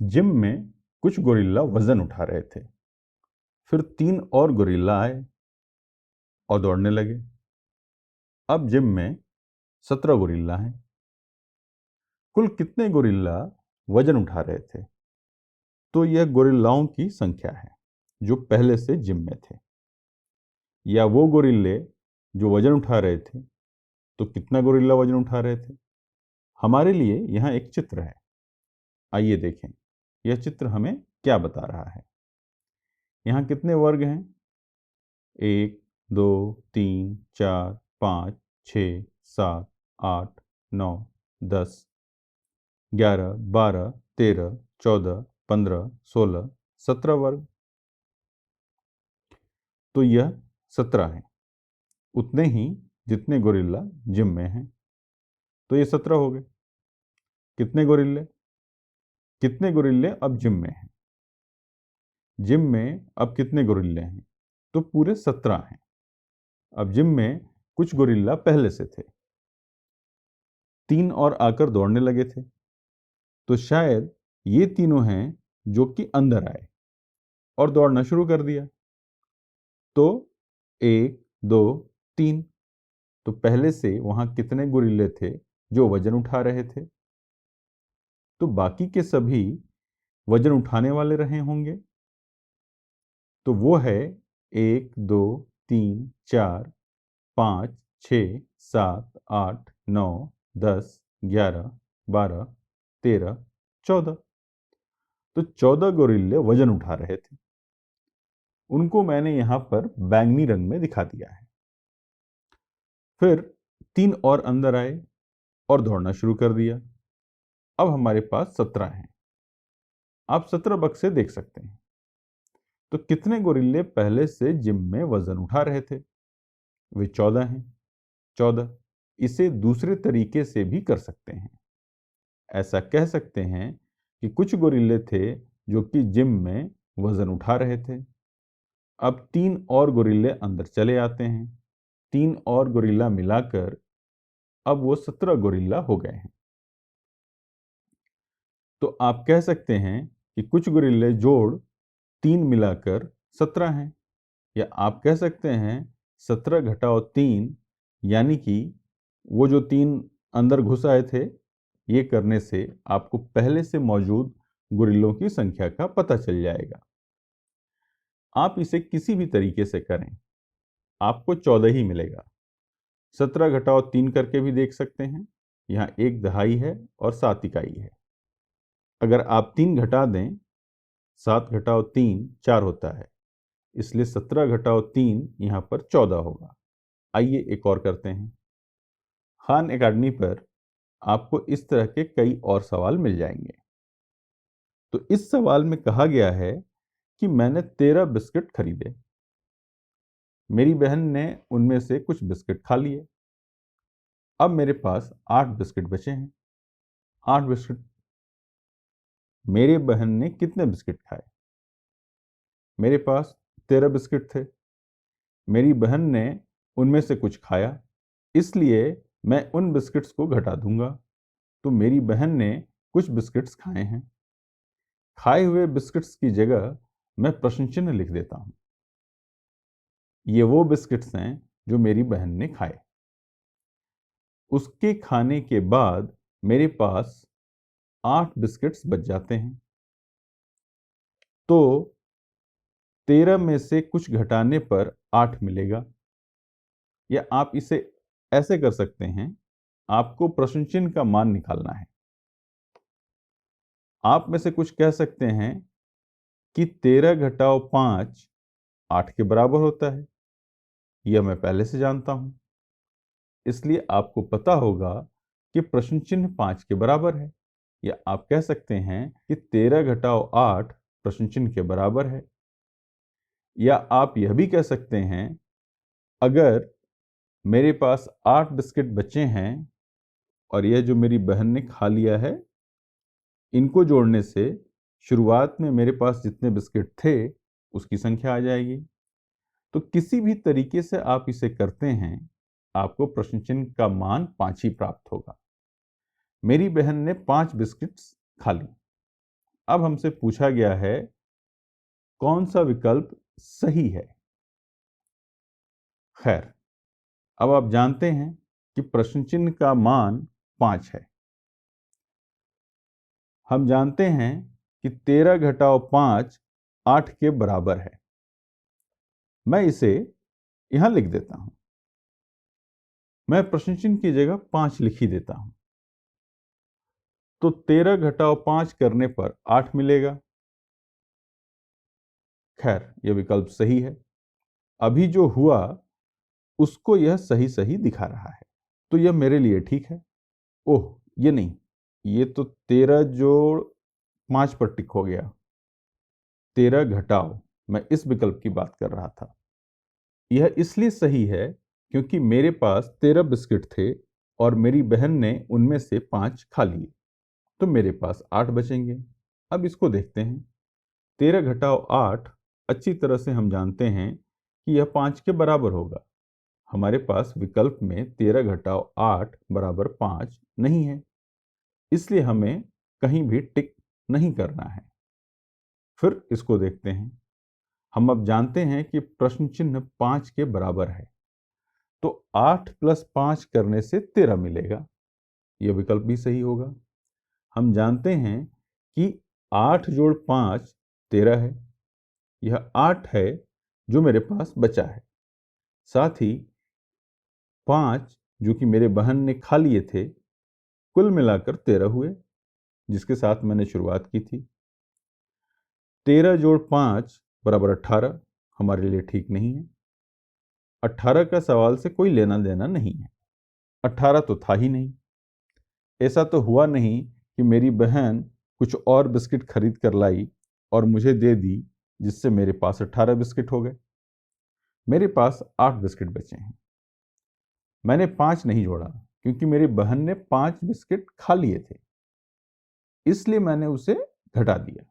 Gym में कुछ gorilla वजन उठा रहे थे। फिर 3 और गोरिल्ला आए और दौड़ने लगे। अब जिम में 17 गोरिल्ला हैं। कुल कितने गोरिल्ला वजन उठा रहे थे? तो यह गोरिल्लाओं की संख्या है जो पहले से जिम में थे, या वो गोरिल्ले जो वजन उठा रहे थे। तो कितना गोरिल्ला वजन उठा रहे थे? हमारे लिए यहाँ एक चित्र है, आइए देखें यह चित्र हमें क्या बता रहा है। यहाँ कितने वर्ग हैं? 1, 2, 3, 4, 5, 6, 7, 8, 9, 10, 11, 12, 13, 14, 15, 16, 17 वर्ग। तो यह 17 है, उतने ही जितने गोरिल्ला जिम में हैं। तो ये 17 हो गए। कितने गोरिल्ले अब जिम में हैं? जिम में अब कितने गोरिल्ले हैं? तो पूरे 17 हैं। अब जिम में कुछ गोरिल्ला पहले से थे, 3 और आकर दौड़ने लगे थे। तो शायद ये तीनों हैं जो कि अंदर आए और दौड़ना शुरू कर दिया। तो 1, 2, 3। तो पहले से वहां कितने गोरिल्ले थे जो वजन उठा रहे थे? तो बाकी के सभी वजन उठाने वाले रहे होंगे। तो वो है 1, 2, 3, 4, 5, 6, 7, 8, 9, 10, 11, 12, 13, 14। तो 14 गोरिल्ले वजन उठा रहे थे। उनको मैंने यहां पर बैंगनी रंग में दिखा दिया है। फिर 3 और अंदर आए और दौड़ना शुरू कर दिया। अब हमारे पास 17 हैं। आप 17 बक्से देख सकते हैं। तो कितने गोरिल्ले पहले से जिम में वजन उठा रहे थे? वे 14 हैं। 14। इसे दूसरे तरीके से भी कर सकते हैं। ऐसा कह सकते हैं कि कुछ गोरिल्ले थे जो कि जिम में वजन उठा रहे थे। अब 3 और गोरिल्ले अंदर चले आते हैं। 3 और गोरिल्ला मिलाकर अब वो 17 गोरिल्ला हो गए हैं। तो आप कह सकते हैं कि कुछ गोरिल्ले जोड़ 3 मिलाकर 17 हैं, या आप कह सकते हैं 17 घटाओ 3, यानी कि वो जो 3 अंदर घुस आए थे, ये करने से आपको पहले से मौजूद गोरिल्लों की संख्या का पता चल जाएगा। आप इसे किसी भी तरीके से करें, आपको 14 ही मिलेगा। 17 घटाओ 3 करके भी देख सकते हैं। यहाँ 1 दहाई है और 7 इकाई है। अगर आप 3 घटा दें, 7 घटाओ 3 4 होता है, इसलिए 17 घटाओ 3 यहाँ पर 14 होगा। आइए एक और करते हैं। खान एकेडमी पर आपको इस तरह के कई और सवाल मिल जाएंगे। तो इस सवाल में कहा गया है कि मैंने 13 बिस्किट खरीदे। मेरी बहन ने उनमें से कुछ बिस्किट खा लिए। अब मेरे पास 8 बिस्किट बचे हैं। 8 बिस्किट। मेरी बहन ने कितने बिस्किट खाए? मेरे पास 13 बिस्किट थे। मेरी बहन ने उनमें से कुछ खाया, इसलिए मैं उन बिस्किट्स को घटा दूंगा। तो मेरी बहन ने कुछ बिस्किट्स खाए हैं। खाए हुए बिस्किट्स की जगह मैं प्रश्न चिन्ह लिख देता हूं। ये वो बिस्किट्स हैं जो मेरी बहन ने खाए। उसके खाने के बाद मेरे पास 8 बिस्किट्स बच जाते हैं। तो 13 में से कुछ घटाने पर 8 मिलेगा। या आप इसे ऐसे कर सकते हैं, आपको प्रश्न चिन्ह का मान निकालना है। आप में से कुछ कह सकते हैं कि 13 घटाओ 5 8 के बराबर होता है। यह मैं पहले से जानता हूं, इसलिए आपको पता होगा कि प्रश्न चिन्ह 5 के बराबर है। या आप कह सकते हैं कि 13 घटाओ 8 प्रश्न चिन्ह के बराबर है। या आप यह भी कह सकते हैं, अगर मेरे पास 8 बिस्किट बचे हैं और यह जो मेरी बहन ने खा लिया है, इनको जोड़ने से शुरुआत में मेरे पास जितने बिस्किट थे उसकी संख्या आ जाएगी। तो किसी भी तरीके से आप इसे करते हैं, आपको प्रश्न चिन्ह का मान 5 ही प्राप्त होगा। मेरी बहन ने 5 बिस्किट्स खा ली। अब हमसे पूछा गया है कौन सा विकल्प सही है। खैर, अब आप जानते हैं कि प्रश्न चिन्ह का मान 5 है। हम जानते हैं कि 13 घटाओ 5 8 के बराबर है। मैं इसे यहां लिख देता हूं। मैं प्रश्न चिन्ह की जगह 5 लिख ही देता हूं। तो 13 घटाओ 5 करने पर 8 मिलेगा। खैर, यह विकल्प सही है। अभी जो हुआ उसको यह सही सही दिखा रहा है, तो यह मेरे लिए ठीक है। ओह, ये नहीं, ये तो 13 जोड़ 5 पर टिक हो गया। 13 घटाओ, मैं इस विकल्प की बात कर रहा था। यह इसलिए सही है क्योंकि मेरे पास 13 बिस्किट थे और मेरी बहन ने उनमें से 5 खा लिए, तो मेरे पास 8 बचेंगे। अब इसको देखते हैं। 13 घटाओ 8, अच्छी तरह से हम जानते हैं कि यह 5 के बराबर होगा। हमारे पास विकल्प में 13 घटाओ 8 बराबर 5 नहीं है, इसलिए हमें कहीं भी टिक नहीं करना है। फिर इसको देखते हैं। हम अब जानते हैं कि प्रश्न चिन्ह 5 के बराबर है, तो 8 प्लस 5 करने से 13 मिलेगा। यह विकल्प भी सही होगा। हम जानते हैं कि 8 जोड़ 5 13 है। यह 8 है जो मेरे पास बचा है। साथ ही 5 जो कि मेरे बहन ने खा लिए थे, कुल मिलाकर 13 हुए, जिसके साथ मैंने शुरुआत की थी। 13 जोड़ 5 बराबर 18 हमारे लिए ठीक नहीं है। 18 का सवाल से कोई लेना देना नहीं है। 18 तो था ही नहीं। ऐसा तो हुआ नहीं कि मेरी बहन कुछ और बिस्किट खरीद कर लाई और मुझे दे दी, जिससे मेरे पास 18 बिस्किट हो गए। मेरे पास 8 बिस्किट बचे हैं। मैंने 5 नहीं जोड़ा क्योंकि मेरी बहन ने 5 बिस्किट खा लिए थे, इसलिए मैंने उसे घटा दिया।